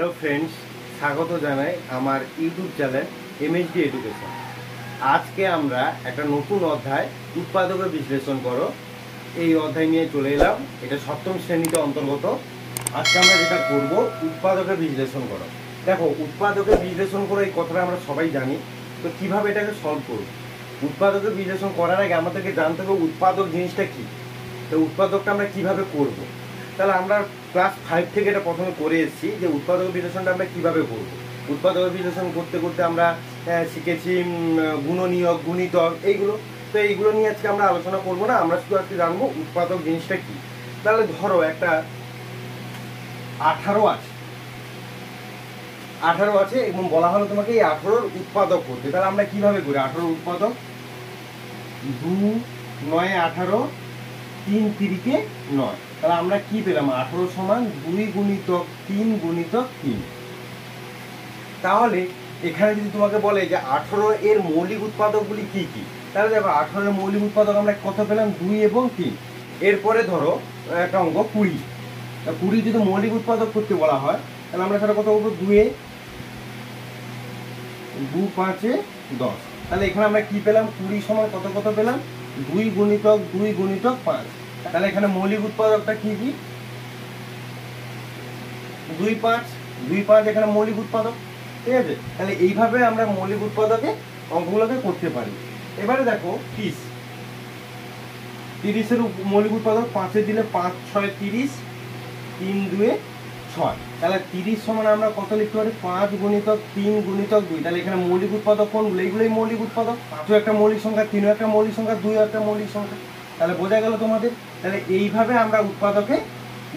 Hello friends, স্বাগত জানাই আমার ইউটিউব চ্যানেল এমএসডি এডুকেশন। আজকে আমরা একটা নতুন অধ্যায় উৎপাদকের বিশ্লেষণ করো এই অধ্যায় নিয়ে চলে এলাম। এটা সপ্তম শ্রেণীতে অন্তর্গত। আজকে আমরা যেটা করব উৎপাদকের বিশ্লেষণ করো। দেখো, উৎপাদকের বিশ্লেষণ করো এই কথাটা আমরা সবাই জানি, তো কিভাবে এটাকে সলভ করব। উৎপাদকের বিশ্লেষণ করার আগে আমাদেরকে জানতে হবে উৎপাদক জিনিসটা কি, তো উৎপাদকটা আমরা কিভাবে করব। তাহলে আমরা ক্লাস 5 থেকে এটা প্রথমে করে এসেছি যে উৎপাদক বিশ্লেষণটা আমরা কিভাবে করব। উৎপাদক বিশ্লেষণ করতে করতে আমরা শিখেছি গুণনীয়ক, গুণিতক, এইগুলো। তো এইগুলো নিয়ে আজকে আমরা আলোচনা করব না, আমরা শুধু আজকে জানবো উৎপাদক জিনিসটা কি। তাহলে ধরো একটা 18 আছে এবং বলা হলো তোমাকে এই 18-র উৎপাদক করতে। তাহলে আমরা কিভাবে করি 18-র উৎপাদক? 2 9 18 3 3 9। তাহলে আমরা কি পেলাম? 18 সমান 2 গুণিতক 3 গুণিতক 3। তাহলে এখানে যদি তোমাকে বলে যে 18 এর মৌলিক উৎপাদকগুলি কি কি, তাহলে দেখো 18 এর মৌলিক উৎপাদক আমরা কত পেলাম? 2 এবং 3। এরপরে ধরো একটা অঙ্ক 20। 20 যদি মৌলিক উৎপাদক করতে বলা হয় তাহলে আমরা সেটা কত করবো? 2 5 10। তাহলে এখানে আমরা কি পেলাম? 20 সমান কত কত পেলাম? 2 গুণিতক 2 গুণিতক 5। তাহলে এখানে মৌলিক উৎপাদকটা কি কি? 2 5 এখানে মৌলিক উৎপাদক। ঠিক আছে, তাহলে এইভাবে আমরা মৌলিক উৎপাদকে অঙ্কগুলোকে করতে পারি। এবারে দেখো 30-এর মৌলিক উৎপাদক 5-এ দিলে 5 6 30, 3 2 6। তাহলে 30 সমান আমরা কত লিখতে পারি? 5 গুণিতক 3 গুণিতক 2। তাহলে এখানে মৌলিক উৎপাদক কোনগুলো? এইগুলোই মৌলিক উৎপাদক। 5ও একটা মৌলিক সংখ্যা, 3ও একটা মৌলিক সংখ্যা, 2ও একটা মৌলিক সংখ্যা। তাহলে বোঝা গেল তোমাদের। তাহলে এইভাবে আমরা উৎপাদকে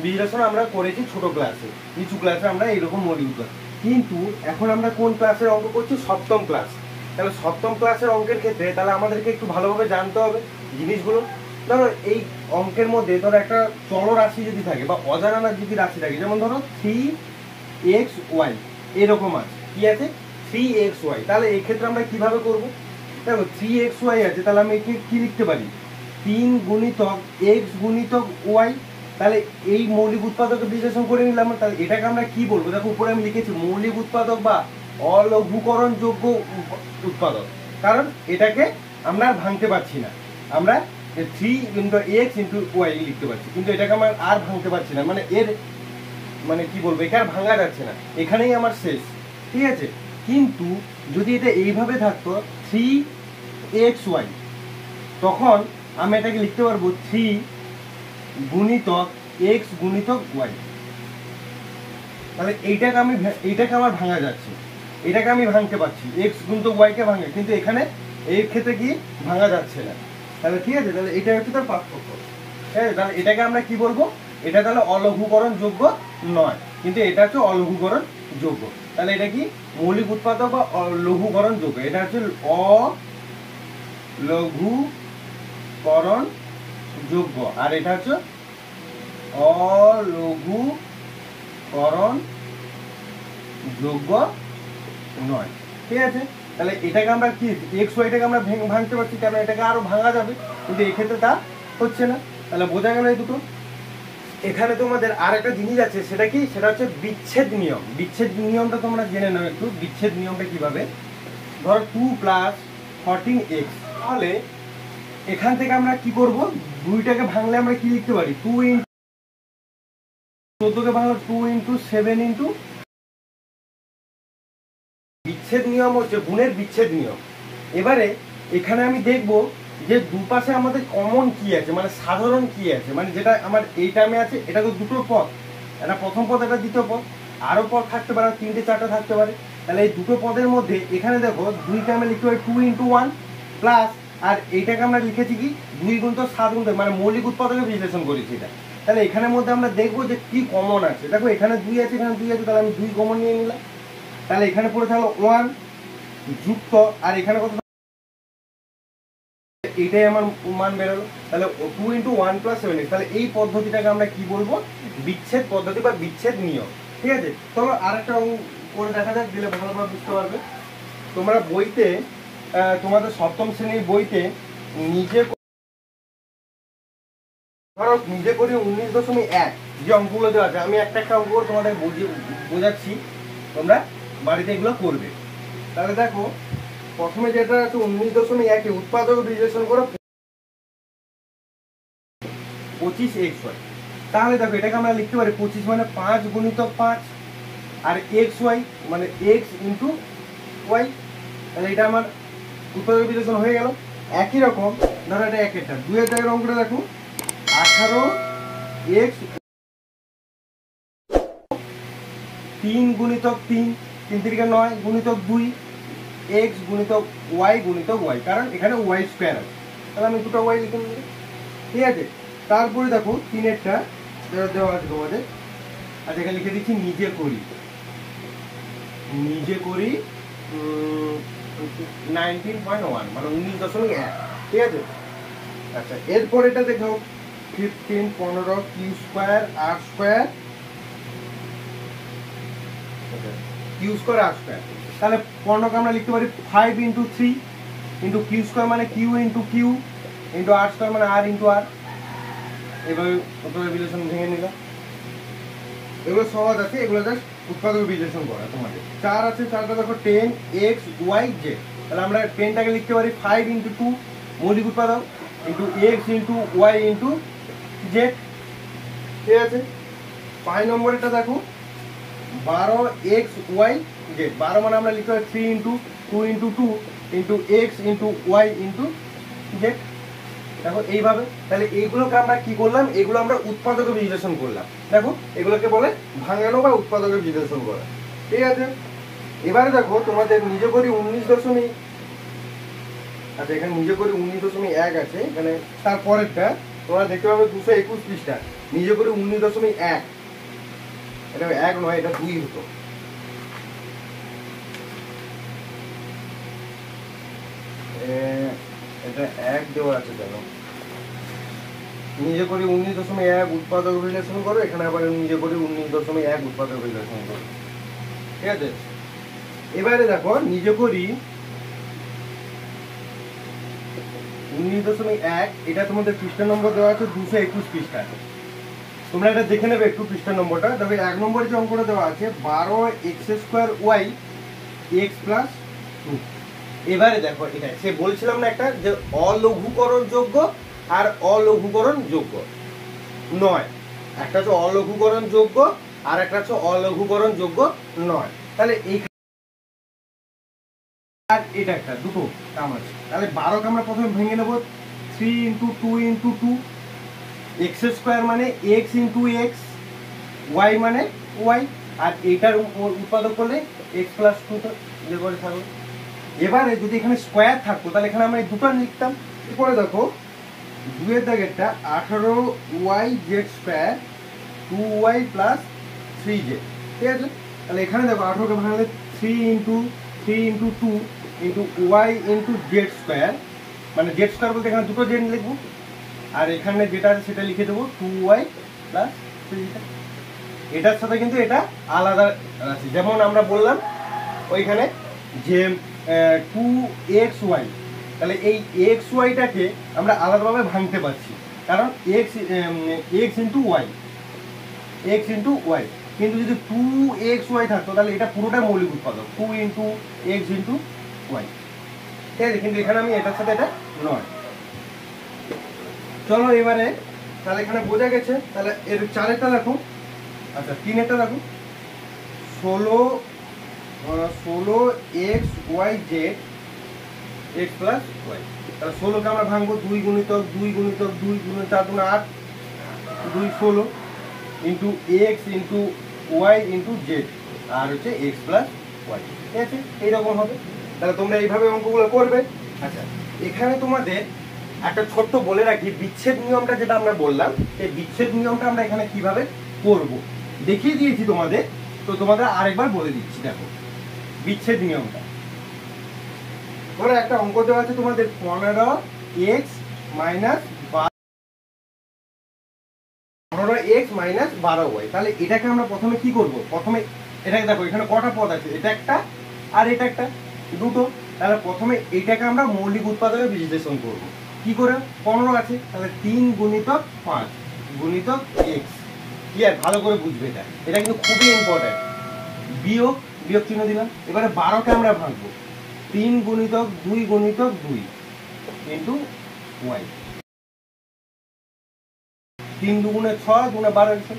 বিশ্লেষণ আমরা করেছি ছোট ক্লাসে, নিচু ক্লাসে আমরা এইরকম মৌলিক উৎপাদক। কিন্তু এখন আমরা কোন ক্লাসের অঙ্ক করছি? সপ্তম ক্লাস। তাহলে সপ্তম ক্লাসের অঙ্কের ক্ষেত্রে তাহলে আমাদেরকে একটু ভালোভাবে জানতে হবে জিনিসগুলো। ধরো এই অঙ্কের মধ্যে ধরো একটা চলরাশি যদি থাকে বা অজানা যদি রাশি থাকে, যেমন ধরো 3xy এরকম আছে, কি আছে? 3xy। তাহলে এই ক্ষেত্রে আমরা কিভাবে করব? দেখো 3xy আছে, তাহলে আমি একে কি লিখতে পারি? 3 গুণিতক x গুণিতক y। তাহলে এই মৌলিক উৎপাদকের বিশ্লেষণ করে নিলাম। তাহলে এটাকে আমরা কি বলবো? দেখো উপরে আমি লিখেছি মৌলিক উৎপাদক বা অলঘুকরণ যোগ্য উৎপাদক, কারণ এটাকে আমরা ভাঙতে পারছি না। আমরা 3 × x × y লিখতে পারছি, কিন্তু এটাকে আমার আর ভাঙতে পারছি না। মানে এর মানে কি বলবো, একে আর ভাঙা যাচ্ছে না, এখানেই আমার শেষ। ঠিক আছে, কিন্তু যদি এটা এইভাবে থাকতো 3xy, তখন আমি এটাকে লিখতে পারবো 3 গুণিতক x গুণিতক y। তাহলে এইটাকে আমার ভাঙা যাচ্ছে, এটাকে আমি ভাঙতে পারছি, x গুণিতক y কে ভাঙে, কিন্তু এখানে এই ক্ষেত্রে কি ভাঙা যাচ্ছে না। তাহলে ঠিক আছে, তাহলে এটা হচ্ছে তার পার্থক্য। ঠিক আছে, তাহলে এটাকে আমরা কি বলবো? এটা তাহলে অলঘুকরণ যোগ্য নয়, কিন্তু এটা হচ্ছে অলঘুকরণ যোগ্য। তাহলে এটা কি মৌলিক উৎপাদক বা লঘুকরণ যোগ্য? এটা হচ্ছে অলঘুকরণ যোগ্য, আর এটা হচ্ছে অলঘুকরণ যোগ্য নয়। ঠিক আছে, তাহলে এটাকে আমরা কি এক্স ওয়াইটাকে আমরা ভাঙতে পারছি, কারণ এটাকে আরো ভাঙা যাবে, কিন্তু এই ক্ষেত্রে তা হচ্ছে না। তাহলে বোঝা গেল এই দুটো। এখানে তোমাদের আর একটা জিনিস আছে, সেটা কি? সেটা হচ্ছে বিচ্ছেদ নিয়ম। বিচ্ছেদ নিয়মটা তোমরা জেনে নাও একটু। বিচ্ছেদ নিয়মটা কিভাবে? ধরো 2 + 14x। তাহলে এখান থেকে আমরা কি করব? দুইটাকে ভাঙলে আমরা কি লিখতে পারি? 2 × 14কে ভাঙলে 2 × 7 × বিচ্ছেদ নিয়ম হচ্ছে গুণের বিচ্ছেদ নিয়ম। এবারে এখানে আমি দেখব যে দুপাশে আমাদের কমন কি আছে, মানে সাধারণ কি আছে, মানে যেটা আমার এই টার্মে আছে। এটা তো দুটো পদ, একটা প্রথম পদ, একটা দ্বিতীয় পদ, আরো পদ থাকতে পারে, 3টে 4টে থাকতে পারে। তাহলে এই দুটো পদের মধ্যে এখানে দেখো 2কে আমরা লিখতে পারি 2 × 1 প্লাস, আর এইটাকে আমরা লিখেছি কি 2 × 7 × মানে মৌলিক উৎপাদকে বিশ্লেষণ করেছি এটা। তাহলে এখানের মধ্যে আমরা দেখবো যে কি কমন আছে। দেখো এখানে 2 আছে, এখানে 2 আছে, তাহলে আমি 2 কমন নিয়ে নিলাম। তাহলে এখানে পড়ে থাকলো 1 যুক্ত, আর এখানে কত? এটাই আমার মান বেরোলো। তাহলে 2 × 1 + 7x। তাহলে এই পদ্ধতিটাকে আমরা কি বলবো? বিচ্ছেদ পদ্ধতি বা বিচ্ছেদ নিয়ম। ঠিক আছে, চলো আরেকটা করে দেখা যাক, দিলে ভালোভাবে বুঝতে পারবে। তোমরা বইতে তোমাদের সপ্তম শ্রেণীর বইতে নিজে করি 19.1 যে অঙ্কগুলো দেওয়া আছে, আমি একটা অঙ্ক তোমাদের বোঝাচ্ছি তোমরা বাড়িতে এগুলো করবে। তাহলে দেখো প্রথমে যেটা আছে 19.1 উৎপাদক বিশ্লেষণ করো 25xy। তাহলে দেখো এটাকে আমরা লিখতে পারি 25 মানে 5 গুণিতক 5 আর xy মানে x ইন্টু ওয়াই। তাহলে এটা আমার উৎপাদক বিশ্লেষণ হয়ে গেল। একই রকম ধরো এটা একেরটা 2 এর জায়গায় অঙ্কটা দেখো 18x 3 গুণিতক 3 3 3 9 গুণিতক 2 x গুণিতক y গুণিতক y, কারণ এখানে y স্কয়ার আছে, তাহলে আমি দুটো y লিখে নেব। ঠিক আছে, তারপরে দেখো 3 এরটা দেওয়া আছে তোমাদের, আচ্ছা এখানে লিখে দিচ্ছি নিজে করি 19.1 মানে 19.1। ঠিক আছে, আচ্ছা এরপর এটা দেখো 15 15 কিউ স্কয়ার আর স্কয়ার কিউ স্কয়ার আর স্কয়ার। তাহলে 15কে আমরা লিখতে পারি 5 ইন্টু 3 ইন্টু কিউ স্কয়ার মানে কিউ ইন্টু কিউ ইন্টু আর স্কয়ার মানে আর ইন্টু আর। এভাবে উৎপাদক বিশ্লেষণ ভেঙে নিলাম। এগুলো সহজ আছে, এগুলো জাস্ট উৎপাদক বিশ্লেষণ করা। তোমাদের 4 আছে, 4টা দেখো 10x y z। তাহলে আমরা 10টাকে লিখতে পারি 5 ইন্টু 2 মৌলিক উৎপাদক into x into y into z। ঠিক আছে, 5 নম্বরটা দেখো 12x y z। 12 মানে আমরা লিখতে পারি 3 into 2 into 2 into x into y into z। দেখো এইভাবে, তাহলে এইগুলোকে আমরা কি করলাম, এগুলো আমরা উৎপাদকে বিশ্লেষণ করলাম। দেখো এগুলোকে বলে ভাঙানো বা উৎপাদকে বিশ্লেষণ করা। ঠিক আছে, এবারে দেখো তোমাদের নিজে করি 19 আচ্ছা এখানে নিজে করি 19.1 আছে, এখানে তারপরেরটা তোমরা দেখতে পাবে 221 পৃষ্ঠা নিজে করি 19.1। এটা 1 নয়, এটা 2 হতো। এটা 1 দেওয়া আছে কেন, নিজে করি 19.1 উৎপাদক বিশ্লেষণ করো, এখানে আবার নিজে করি 19.1 উৎপাদক বিশ্লেষণ করো। ঠিক আছে, এবারে দেখো নিজে করি 19.1, এটা তোমাদের পৃষ্ঠা নম্বর দেওয়া আছে 221 পৃষ্ঠা। তোমরা এটা দেখে নেবে একটু পৃষ্ঠা নম্বরটা। তবে 1 নম্বরে যে অঙ্কটা দেওয়া আছে 12x² y x প্লাস 2। এবারে দেখো এটা সে বলছিলাম না একটা যে অলঘুকরণ যোগ্য আর অলঘুকরণ যোগ্য নয়, একটা হচ্ছে অলঘুকরণ যোগ্য আর একটা হচ্ছে অলঘুকরণ যোগ্য নয়। তাহলে এই আর এটা একটা দুটো কাম আছে। তাহলে 12কে আমরা প্রথমে ভেঙে নেব 3 ইন্টু 2 ইন্টু 2 x² মানে x ইন্টু x, y মানে y, আর এটার উৎপাদক করলে x প্লাস 2 যে করে থাকবে। এবারে যদি এখানে স্কয়ার থাকতো তাহলে এখানে আমরা এই দুটো লিখতাম। এরপরে দেখো 2 এর দাগেরটা 18yz² 2y প্লাস 3z। ঠিক আছে, তাহলে এখানে দেখো 18কে ভাঙলে 3 into 2 into y into z² মানে z² বলতে এখানে দুটো z লিখবো, আর এখানে যেটা আছে সেটা লিখে দেবো 2y প্লাস 3z। এটার সাথে কিন্তু এটা আলাদা আছে, যেমন আমরা বললাম ওইখানে যে 2xy, তাহলে এই xyটাকে আমরা আলাদাভাবে ভাঙতে পারছি, কারণ x ইন্টু ওয়াই। কিন্তু যদি 2xy থাকতো তাহলে এটা পুরোটা মৌলিক উৎপাদক 2 ইন্টু x ইন্টু ওয়াই। ঠিক আছে, কিন্তু এখানে আমি এটার সাথে এটা নয়। চলো এবারে তাহলে এখানে বোঝা গেছে। তাহলে এর 4টা দেখো, আচ্ছা 3টা দেখো 16x y z x plus Y. তাহলে 16কে আমরা ভাঙবো 2 গুণিতক 2 গুণিতক 2 গুণিতক 4 গুণ 8 2 16 into x into Y into Z আর হচ্ছে x প্লাস ওয়াই। ঠিক আছে, এইরকম হবে। তাহলে তোমরা এইভাবে অঙ্কগুলো করবে। আচ্ছা এখানে তোমাদের একটা ছোট্ট বলে রাখি, বিচ্ছেদ নিয়মটা যেটা আমরা বললাম সেই বিচ্ছেদ নিয়মটা আমরা এখানে কিভাবে করব দেখিয়ে দিয়েছি তোমাদের, তো তোমাদের আরেকবার বলে দিচ্ছি। দেখো বিচ্ছেদ নিয়মটা, ধরো একটা অঙ্ক দেওয়া আছে তোমাদের 15x মাইনাস 12y। তাহলে এটাকে আমরা প্রথমে কি করব, প্রথমে এটাকে দেখো এখানে কটা পদ আছে, এটা একটা আর এটা একটা, দুটো। তাহলে প্রথমে এইটাকে আমরা মৌলিক উৎপাদকে বিশ্লেষণ করব। কি করে, 15 আছে তাহলে 3 গুণিতক 5 গুণিতক x। ক্লিয়ার, ভালো করে বুঝবে এটা, এটা কিন্তু খুবই ইম্পর্টেন্ট। বিয়োগ বিয়োগ চিহ্ন দিলাম। এবারে 12কে আমরা ভাঙবো 3 গুণিতক 2 গুণিতক 2 ইন্টু ওয়াই, 3 দুগুণে 6 দুগুণে 12 হয়েছে।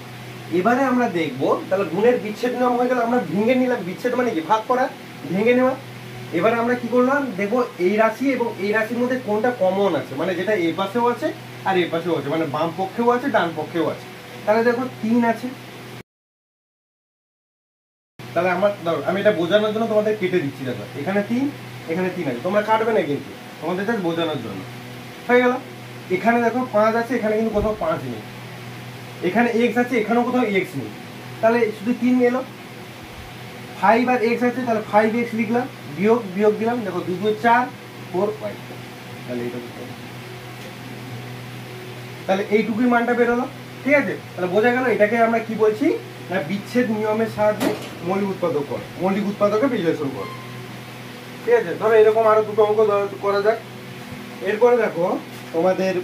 এবারে আমরা দেখবো তাহলে গুণের বিচ্ছেদ নিয়ম হয়ে গেল, আমরা ভেঙে নিলাম। বিচ্ছেদ মানে কি? ভাগ করা, ভেঙে নেওয়া। এবারে আমরা কি করলাম দেখবো এই রাশি এবং এই রাশির মধ্যে কোনটা কমন আছে, মানে যেটা এ পাশেও আছে আর এ পাশেও আছে, মানে বাম পক্ষেও আছে ডান পক্ষেও আছে। তাহলে দেখো 3 আছে, তাহলে আমি এটা বোঝানোর জন্য তোমাদের কেটে দিচ্ছি। দেখো এখানে 3 এখানে 3 আছে, তোমরা কাটবে না কিন্তু, তোমাদের জাস্ট বোঝানোর জন্য। হয়ে গেল। এখানে দেখো 5 আছে, এখানে কিন্তু কোথাও 5 নেই। এখানে x আছে, এখানেও কোথাও x নেই, তাহলে শুধু 3 এলো। 5 আর x আছে, তাহলে 5x লিখলাম, বিয়োগ বিয়োগ দিলাম। দেখো 2 2 4 4y, তাহলে এটা তাহলে এইটুকুই মানটা বেরোলো। ঠিক আছে, তাহলে বোঝা গেল এটাকে আমরা কি বলছি না বিচ্ছেদ নিয়মের সাহায্যে মৌলিক উৎপাদক কর, মৌলিক উৎপাদকে বিশ্লেষণ কর। ঠিক আছে, ধরো এরকম আরো দুটো অঙ্ক করা যাক। এরপরে দেখো তোমাদের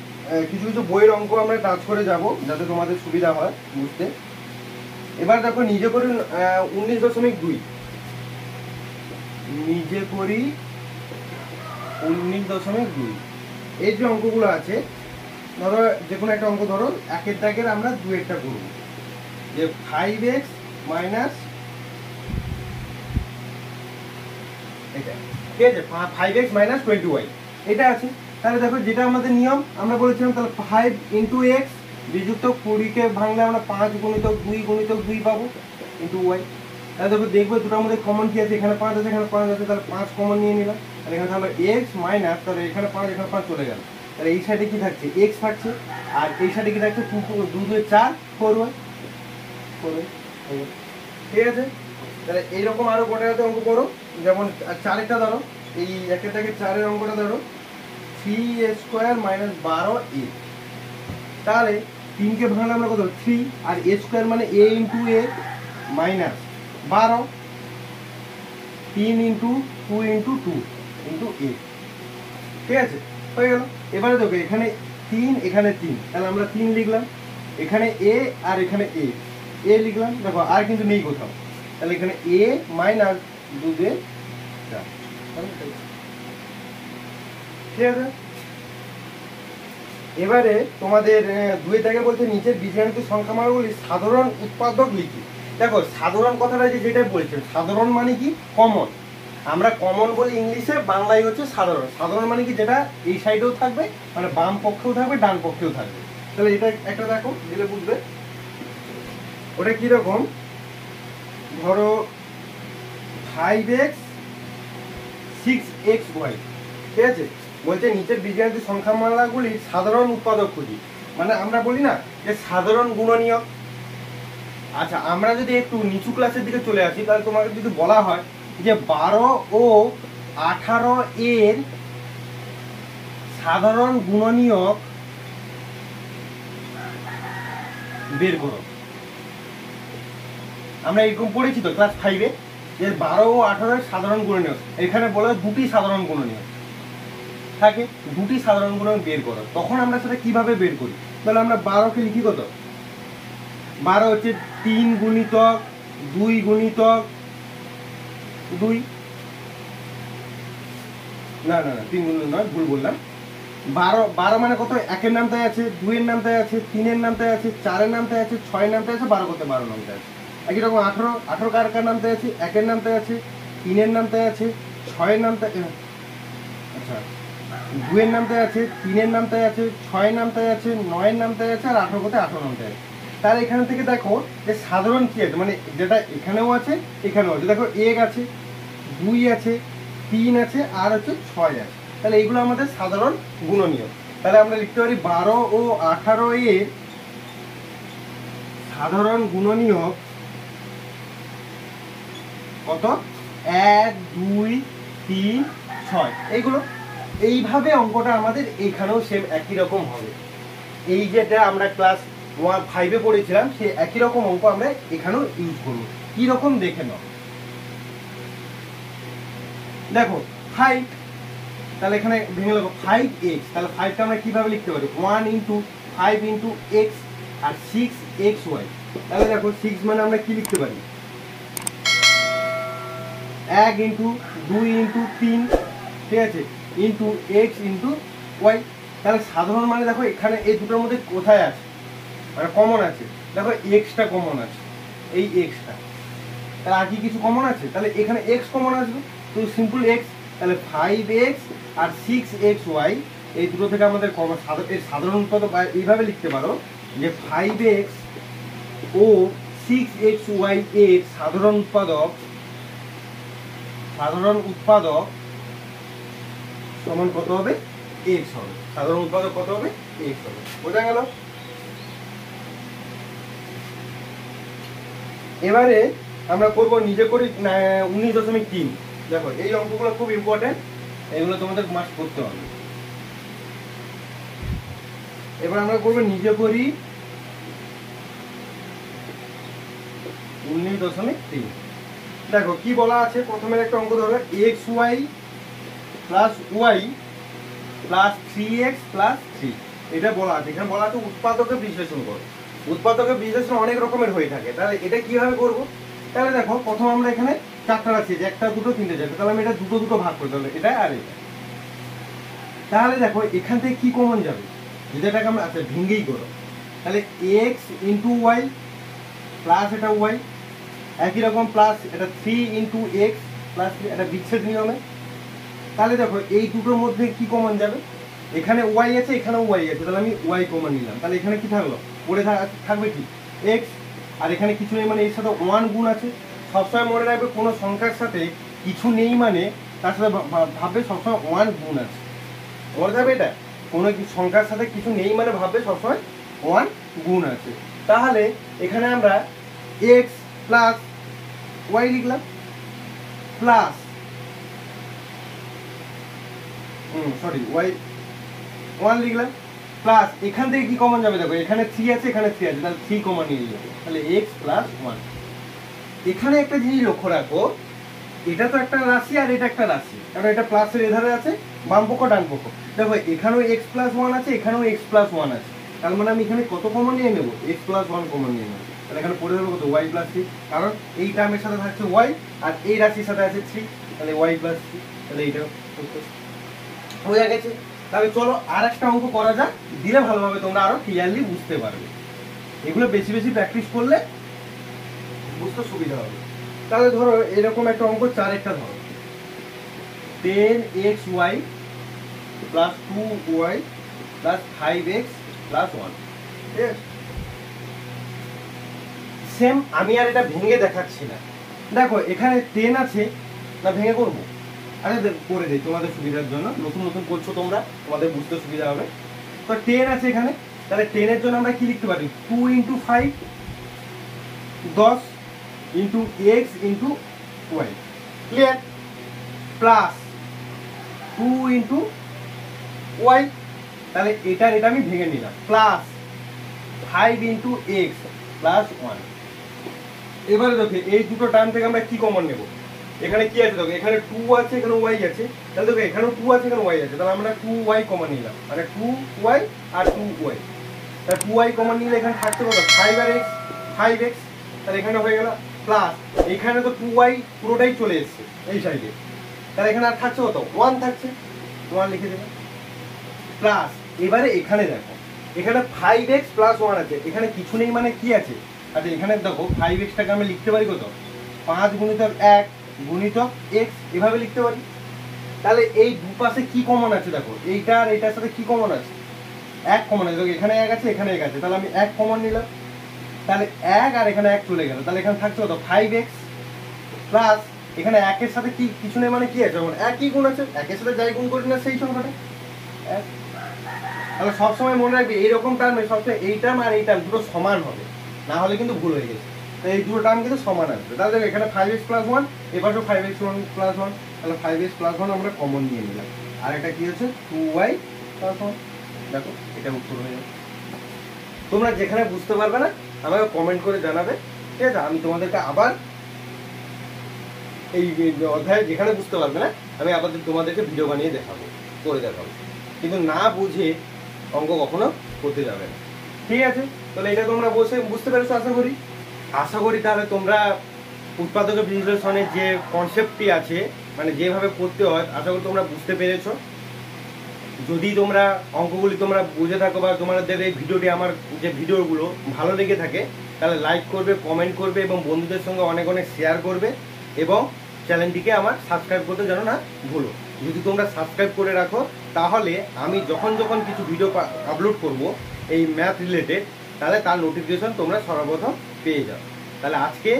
কিছু কিছু বইয়ের অঙ্ক আমরা টাচ করে যাব যাতে তোমাদের সুবিধা হয় বুঝতে। এবার দেখো নিজে করি 19.2, নিজে করি 19.2। এই যে অঙ্কগুলো আছে, ধরো যে কোনো একটা অঙ্ক ধরো, একের দাগের আমরা দুয়েরটা করব, যে 5x মাইনাস এটা, ঠিক আছে, 5x মাইনাস 20y এটা আছে। তাহলে দেখো যেটা আমাদের নিয়ম আমরা বলেছিলাম, তাহলে 5 ইন্টু এক্স বিযুক্ত 20কে ভাঙলে আমরা 5 গুণিতক 2 গুণিতক 2 পাবো ইন্টু ওয়াই। তাহলে দেখো দেখবে দুটোর মধ্যে কমন কি আছে, এখানে 5 আছে এখানে 5 আছে, তাহলে 5 কমন নিয়ে নিলাম। তাহলে এখানে থাকলো এক্স মাইনাস, তাহলে এখানে 5 এখানে 5 চলে গেল, তাহলে এই সাইডে কি থাকছে এক্স থাকছে, আর এই সাইডে কি থাকছে 2 2 4 4y। ঠিক আছে, তাহলে এইরকম আরো গোটা গোটা অঙ্ক করো। যেমন 4টা ধরো, এই একেরটাকে 4-এর অঙ্কটা ধরো 3a² মাইনাস 12a। তাহলে 3কে ভাঙলে আমরা কত 3, আর a² মানে a into a minus 12, 3 into 2 into 2 into a। ঠিক আছে, হয়ে গেল। এবারে দেখো এখানে 3 এখানে 3, তাহলে আমরা 3 লিখলাম, এখানে a আর এখানে a লিখলাম। দেখো আর কিন্তু নেই কোথাও, তাহলে এখানে a মাইনাস 2 দিয়ে ঠিক আছে। এবারে তোমাদের 2 থেকে বলতে নিচের বীজগাণিতিক সংখ্যামালাগুলি সাধারণ উৎপাদক লিখি। দেখো সাধারণ কথাটা যেটা বলছে, সাধারণ মানে কি কমন, আমরা কমন বলি ইংলিশে, বাংলায় হচ্ছে সাধারণ। সাধারণ মানে কি যেটা এই সাইডেও থাকবে, মানে বাম পক্ষেও থাকবে ডান পক্ষেও থাকবে। তাহলে এটা একটা দেখো দিলে বুঝবে ওটা কিরকম। ধরো 5x 6xy, ঠিক আছে, বলছে নিচের বীজগাণিতিক সংখ্যামালাগুলির সাধারণ উৎপাদক খুঁজি। মানে আমরা বলি না যে সাধারণ গুণনীয়ক। আচ্ছা আমরা যদি একটু নিচু ক্লাসের দিকে চলে আসি, তাহলে তোমাকে যদি বলা হয় যে 12 ও 18 এর সাধারণ গুণনীয়ক বের করো। আমরা এরকম পড়েছি তো ক্লাস 5-এ, যে 12 ও 18 এর সাধারণ গুণনীয়ক। এখানে বলা হয় দুটি সাধারণ গুণনীয়ক থাকে, দুটি সাধারণ গুণনীয়ক বের করো। তখন আমরা সেটা কিভাবে বের করি, তাহলে আমরা 12কে লিখি কত, 12 হচ্ছে 3 গুণিতক 2 গুণিতক 2, না না না 3 গুণিতক নয়, ভুল বললাম। 12 মানে কত, 1-এর নামটাই আছে, 2-এর নামটাই আছে, 3-এর নামটাই আছে, 4-এর নামটাই আছে, 6-এর নামটাই আছে, 12 করতে 12 নামটাই আছে। একই রকম 18 কার কার নামটাই আছে, 1-এর নামটাই আছে, 3-এর নামটাই আছে, 6-এর নামটাই, আচ্ছা 2-এর নামটাই আছে, 3-এর নামটাই আছে, 6-এর নামটাই আছে, 9-এর নামটাই আছে, আর 18 করতে 18 নামটাই আছে। তাহলে এখান থেকে দেখো যে সাধারণ কি আছে, মানে যেটা এখানেও আছে এখানেও আছে। দেখো 1 আছে, 2 আছে, 3 আছে, আর হচ্ছে 6 আছে। তাহলে এইগুলো আমাদের সাধারণ গুণনীয়ক। তাহলে আমরা লিখতে পারি 12 ও 18 এর সাধারণ গুণনীয়ক কত, 1 2 3 6। এইগুলো এইভাবে অঙ্কটা আমাদের এখানেও সেম একই রকম হবে। এই যেটা আমরা ক্লাস 5-এ পড়েছিলাম সেই একই রকম অঙ্ক আমরা এখানেও ইউজ করবো। কি রকম দেখে নাও। দেখো 5, তাহলে এখানে ভেঙে নেবো 5x, তাহলে 5টা আমরা কিভাবে লিখতে পারি, 1 ইন্টু 5 ইন্টু x আর 6xy। তাহলে দেখো 6 মানে আমরা কি লিখতে পারি, 1 ইন্টু 2 ইন্টু 3, ঠিক আছে, ইন্টু এক্স ইন্টু ওয়াই। তাহলে সাধারণ মানে দেখো এখানে এই দুটোর মধ্যে কোথায় আছে, মানে কমন আছে, দেখো এক্সটা কমন আছে, এই এক্সটা। তাহলে আর কি কিছু কমন আছে, তাহলে এখানে এক্স কমন আসবে, তো সিম্পল এক্স। তাহলে 5x আর 6xy এই দুটো থেকে আমাদের সাধারণ উৎপাদক এইভাবে লিখতে পারো যে 5x ও 6xy এর সাধারণ উৎপাদক সমান কত হবে, x হবে। সাধারণ উৎপাদক কত হবে, x হবে। বোঝা গেল? এবারে আমরা করব নিজে করি 19.3। দেখো এই অঙ্কগুলো খুব ইম্পর্টেন্ট, এগুলো তোমাদের মাস্ট করতে হবে। এবার আমরা করব নিজে করি 19.3। দেখো কি বলা আছে, প্রথমে একটা অঙ্ক ধরো xy plus Y plus 3x plus 3, এটা বলা আছে। এখানে বলা আছে উৎপাদকের বিশ্লেষণ করো। উৎপাদকের বিশ্লেষণ অনেক রকমের হয়ে থাকে, তাহলে এটা কিভাবে করব? তাহলে দেখো প্রথম আমরা এখানে চারটা রাখছি, যে একটা দুটো তিনটে চারটে, তাহলে আমি এটা দুটো দুটো ভাগ করে দেবো, এটা আর এটা। তাহলে দেখো এখান থেকে কি কমন যাবে, যেটাকে আমরা আচ্ছা ভেঙেই করো। তাহলে এক্স ইন্টু ওয়াই প্লাস এটা ওয়াই, একই রকম প্লাস এটা 3 ইন্টু এক্স প্লাস এটা বিচ্ছেদ নিয়মে। তাহলে দেখো এই দুটোর মধ্যে কি কমন যাবে, এখানে ওয়াই আছে এখানেও ওয়াই আছে, তাহলে আমি ওয়াই কমন নিলাম। তাহলে এখানে কি থাকলো, পড়ে থাকবে কি এক্স, আর এখানে কিছু নেই মানে এর সাথে 1 গুণ আছে। সবসময় মনে রাখবে কোনো সংখ্যার সাথে কিছু নেই মানে তার সাথে ভাববে সবসময় 1 গুণ আছে। মনে যাবে এটা, কোনো সংখ্যার সাথে কিছু নেই মানে ভাববে সবসময় 1 গুণ আছে। তাহলে এখানে আমরা এক্স প্লাস ওয়াই লিখলাম, প্লাস সরি ওয়াই 1 লিখলাম, প্লাস এখান থেকে কি কমন যাবে, দেখো এখানে 3 আছে এখানে 3 আছে, তাহলে 3 কমন নিয়ে যাবে। তাহলে x প্লাস 1। এখানে একটা জিনিস লক্ষ্য রাখো, এটা তো একটা রাশি আর এটা একটা রাশি, কারণ এটা প্লাসের এধারে আছে, বাম পক্ষ ডান পক্ষ। দেখো এখানেও x প্লাস 1 আছে এখানেও x প্লাস 1 আছে, তার মানে আমি এখানে কত কমন নিয়ে নেবো, x প্লাস 1 কমন নিয়ে নেবো। তাহলে এখানে পড়ে যাবে কত, y প্লাস 3, কারণ এই টার্মের সাথে থাকছে y আর এই রাশির সাথে আছে 3, তাহলে y প্লাস 3। তাহলে এইটা বোঝা গেছে? তাহলে চলো আর একটা অঙ্ক করা যাক, দিলে ভালোভাবে তোমরা আরো ক্লিয়ারলি বুঝতে পারবে। এগুলো বেশি বেশি প্র্যাকটিস করলে বুঝতে সুবিধা হবে। তাহলে ধরো এরকম একটা অঙ্ক 4 একটা ধরো, 10xy plus 2y plus 5x plus 1, ঠিক আছে? সেম আমি আর এটা ভেঙে দেখাচ্ছি না। দেখো এখানে 10 আছে, না ভেঙে করবো, আচ্ছা করে দিই তোমাদের সুবিধার জন্য, নতুন নতুন করছো তোমরা, তোমাদের বুঝতে সুবিধা হবে। তো 10 আছে এখানে, তাহলে 10 এর জন্য আমরা কি লিখতে পারি, 2 into 5 10 into X into Y, clear, plus 2 into Y, তাহলে এটার এটা আমি ভেঙে নিলাম, প্লাস 5 ইন্টু এক্স প্লাস 1। এবারে দেখো এই দুটো টার্ম থেকে আমরা কি কমন নেব, এখানে কি আছে দেখো, এখানে 2 আছে এখানে y আছে, তাহলে দেখো এখানেও 2 আছে এখানে y আছে, তাহলে আমরা 2y কমন নিলাম, মানে 2y আর 2y। তাহলে 2y কমন নিলে এখানে থাকছে কত, 5 আর x, 5x, তাহলে এখানে হয়ে গেল, প্লাস এখানে তো 2y পুরোটাই চলে এসেছে এই সাইডে, তাহলে এখানে আর থাকছে কত, 1 থাকছে, 1 লিখে দেবে, প্লাস এবারে এখানে দেখো এখানে 5x প্লাস 1 আছে, এখানে কিছু নেই মানে কি আছে, আচ্ছা এখানে দেখো 5xটাকে আমি লিখতে পারি কত, 5 গুণিতক 1 গুণিতক x, এভাবে লিখতে পারি। তাহলে এই দুপাশে কি কমন আছে, দেখো এইটা আর এইটার সাথে কি কমন আছে, 1 কমন আছে, দেখো এখানে 1 আছে এখানে 1 আছে, তাহলে আমি 1 কমন নিলাম, তাহলে 1 আর এখানে 1 চলে গেল, তাহলে এখানে থাকছে কত, 5x প্লাস এখানে 1 এর সাথে কি কিছু নেই মানে কি আছে, যখন 1 কি গুণ আছে, 1 এর সাথে যাই গুণ করি না সেই সংখ্যাটা 1। তাহলে সবসময় মনে রাখবি এইরকম টার্মে সবসময় এই টার্ম আর এই টার্ম দুটো সমান হবে, না হলে কিন্তু ভুল হয়ে গেছে। তাই এই দুটো টার্ম কিন্তু সমান আসবে। তাহলে দেখো এখানে 5x প্লাস 1, এপাশেও 5x প্লাস 1, তাহলে 5x প্লাস 1 আমরা কমন নিয়ে নিলাম, আর একটা কি হচ্ছে 2y প্লাস 1। দেখো এটা উত্তর হয়ে যাবে। তোমরা যেখানে বুঝতে পারবে না আমাকে কমেন্ট করে জানাবে, ঠিক আছে? আমি তোমাদেরকে আবার এই অধ্যায়ে যেখানে বুঝতে পারবে না আমি আবার তোমাদেরকে ভিডিও বানিয়ে দেখাবো, করে দেখাবো, কিন্তু না বুঝে অঙ্ক কখনো করতে যাবে না, ঠিক আছে? তাহলে এটা তোমরা বুঝতে পেরেছো আশা করি। তাহলে তোমরা উৎপাদক বিশ্লেষণের যে কনসেপ্টটি আছে, মানে যেভাবে করতে হয়, আশা করি তোমরা বুঝতে পেরেছো। যদি তোমরা অঙ্কগুলি তোমরা বুঝে থাকো বা তোমাদের এই ভিডিওটি, আমার যে ভিডিওগুলো ভালো লেগে থাকে, তাহলে লাইক করবে, কমেন্ট করবে এবং বন্ধুদের সঙ্গে অনেক অনেক শেয়ার করবে এবং চ্যানেলটিকে আমার সাবস্ক্রাইব করতে যেন না ভুলো। যদি তোমরা সাবস্ক্রাইব করে রাখো, তাহলে আমি যখন যখন কিছু ভিডিও আপলোড করব এই ম্যাথ রিলেটেড, তাহলে তার নোটিফিকেশন তোমরা সর্বপ্রথম পেয়ে যাও। তাহলে আজকে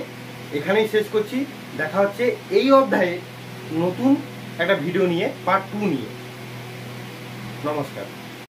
এখানেই শেষ করছি। দেখা হচ্ছে এই অধ্যায়ে নতুন একটা ভিডিও নিয়ে, পার্ট 2 নিয়ে। নমস্কার।